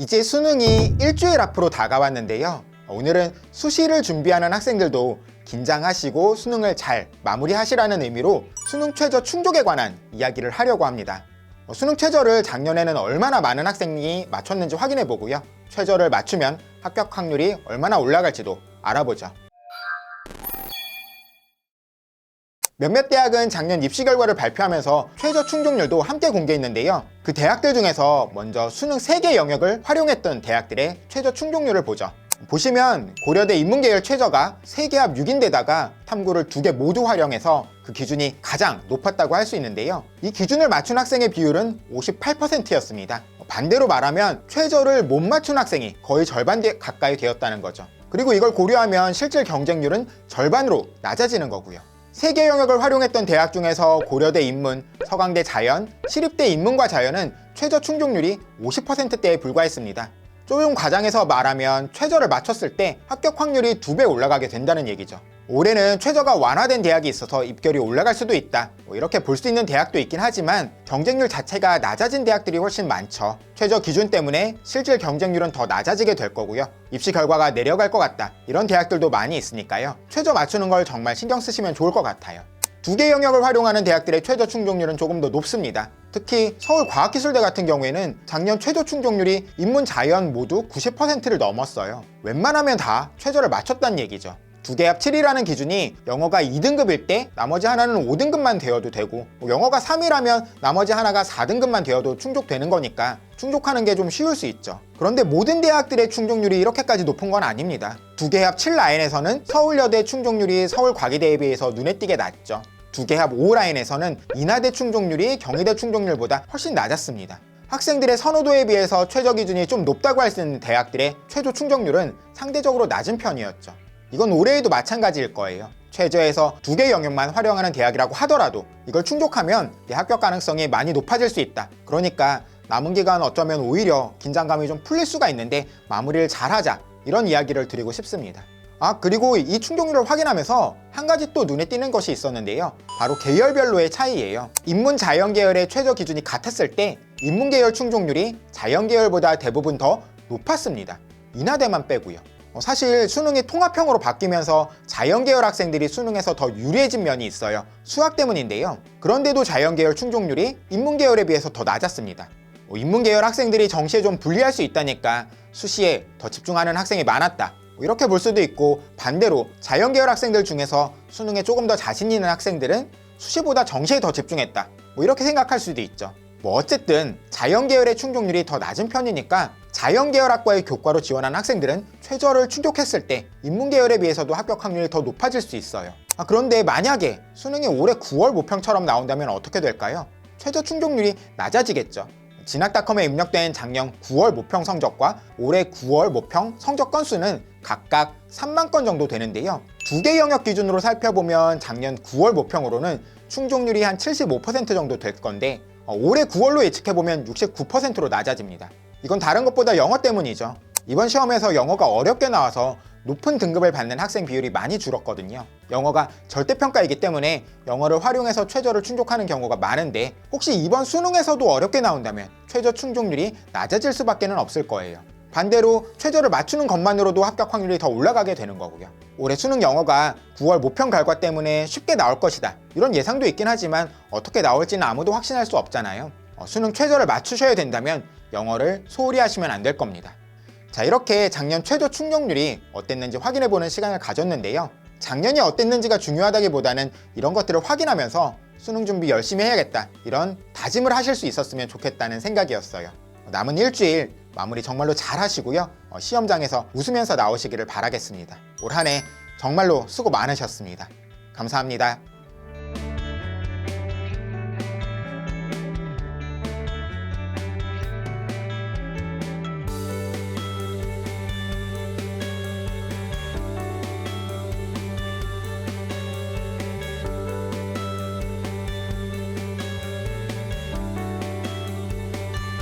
이제 수능이 일주일 앞으로 다가왔는데요. 오늘은 수시를 준비하는 학생들도 긴장하시고 수능을 잘 마무리하시라는 의미로 수능 최저 충족에 관한 이야기를 하려고 합니다. 수능 최저를 작년에는 얼마나 많은 학생이 맞췄는지 확인해 보고요. 최저를 맞추면 합격 확률이 얼마나 올라갈지도 알아보죠. 몇몇 대학은 작년 입시 결과를 발표하면서 최저 충족률도 함께 공개했는데요. 그 대학들 중에서 먼저 수능 3개 영역을 활용했던 대학들의 최저 충족률을 보죠. 보시면 고려대 인문계열 최저가 3개 합 6인데다가 탐구를 2개 모두 활용해서 그 기준이 가장 높았다고 할 수 있는데요. 이 기준을 맞춘 학생의 비율은 58%였습니다. 반대로 말하면 최저를 못 맞춘 학생이 거의 절반 가까이 되었다는 거죠. 그리고 이걸 고려하면 실질 경쟁률은 절반으로 낮아지는 거고요. 3개 영역을 활용했던 대학 중에서 고려대 인문, 서강대 자연, 시립대 인문과 자연은 최저 충족률이 50%대에 불과했습니다. 좀 과장해서 말하면 최저를 맞췄을 때 합격 확률이 2배 올라가게 된다는 얘기죠. 올해는 최저가 완화된 대학이 있어서 입결이 올라갈 수도 있다, 이렇게 볼 수 있는 대학도 있긴 하지만 경쟁률 자체가 낮아진 대학들이 훨씬 많죠. 최저 기준 때문에 실질 경쟁률은 더 낮아지게 될 거고요. 입시 결과가 내려갈 것 같다, 이런 대학들도 많이 있으니까요. 최저 맞추는 걸 정말 신경 쓰시면 좋을 것 같아요. 2개 영역을 활용하는 대학들의 최저 충족률은 조금 더 높습니다. 특히 서울과학기술대 같은 경우에는 작년 최저 충족률이 인문, 자연 모두 90%를 넘었어요. 웬만하면 다 최저를 맞췄다는 얘기죠. 2개 합 7이라는 기준이 영어가 2등급일 때 나머지 하나는 5등급만 되어도 되고, 영어가 3이라면 나머지 하나가 4등급만 되어도 충족되는 거니까 충족하는 게 좀 쉬울 수 있죠. 그런데 모든 대학들의 충족률이 이렇게까지 높은 건 아닙니다. 2개 합 7 라인에서는 서울여대 충족률이 서울과기대에 비해서 눈에 띄게 낮죠. 2개 합 5 라인에서는 인하대 충족률이 경희대 충족률보다 훨씬 낮았습니다. 학생들의 선호도에 비해서 최저 기준이 좀 높다고 할 수 있는 대학들의 최저 충족률은 상대적으로 낮은 편이었죠. 이건 올해에도 마찬가지일 거예요. 최저에서 2개 영역만 활용하는 대학이라고 하더라도 이걸 충족하면 내 합격 가능성이 많이 높아질 수 있다. 그러니까 남은 기간 어쩌면 오히려 긴장감이 좀 풀릴 수가 있는데 마무리를 잘하자, 이런 이야기를 드리고 싶습니다. 그리고 이 충족률을 확인하면서 한 가지 또 눈에 띄는 것이 있었는데요. 바로 계열별로의 차이예요. 인문, 자연 계열의 최저 기준이 같았을 때 인문 계열 충족률이 자연 계열보다 대부분 더 높았습니다. 인하대만 빼고요. 사실 수능이 통합형으로 바뀌면서 자연계열 학생들이 수능에서 더 유리해진 면이 있어요. 수학 때문인데요. 그런데도 자연계열 충족률이 인문계열에 비해서 더 낮았습니다. 인문계열 학생들이 정시에 좀 불리할 수 있다니까 수시에 더 집중하는 학생이 많았다, 이렇게 볼 수도 있고, 반대로 자연계열 학생들 중에서 수능에 조금 더 자신 있는 학생들은 수시보다 정시에 더 집중했다, 이렇게 생각할 수도 있죠. 어쨌든 자연계열의 충족률이 더 낮은 편이니까 자연계열학과의 교과로 지원한 학생들은 최저를 충족했을 때 인문계열에 비해서도 합격 확률이 더 높아질 수 있어요. 그런데 만약에 수능이 올해 9월 모평처럼 나온다면 어떻게 될까요? 최저 충족률이 낮아지겠죠. 진학닷컴에 입력된 작년 9월 모평 성적과 올해 9월 모평 성적 건수는 각각 3만 건 정도 되는데요. 2개 영역 기준으로 살펴보면 작년 9월 모평으로는 충족률이 한 75% 정도 될 건데, 올해 9월로 예측해보면 69%로 낮아집니다. 이건 다른 것보다 영어 때문이죠. 이번 시험에서 영어가 어렵게 나와서 높은 등급을 받는 학생 비율이 많이 줄었거든요. 영어가 절대평가이기 때문에 영어를 활용해서 최저를 충족하는 경우가 많은데, 혹시 이번 수능에서도 어렵게 나온다면 최저 충족률이 낮아질 수밖에 없을 거예요. 반대로 최저를 맞추는 것만으로도 합격 확률이 더 올라가게 되는 거고요. 올해 수능 영어가 9월 모평 결과 때문에 쉽게 나올 것이다, 이런 예상도 있긴 하지만 어떻게 나올지는 아무도 확신할 수 없잖아요. 수능 최저를 맞추셔야 된다면 영어를 소홀히 하시면 안 될 겁니다. 자, 이렇게 작년 최저 충족률이 어땠는지 확인해보는 시간을 가졌는데요. 작년이 어땠는지가 중요하다기보다는 이런 것들을 확인하면서 수능 준비 열심히 해야겠다, 이런 다짐을 하실 수 있었으면 좋겠다는 생각이었어요. 남은 일주일 마무리 정말로 잘 하시고요. 시험장에서 웃으면서 나오시기를 바라겠습니다. 올 한 해 정말로 수고 많으셨습니다. 감사합니다.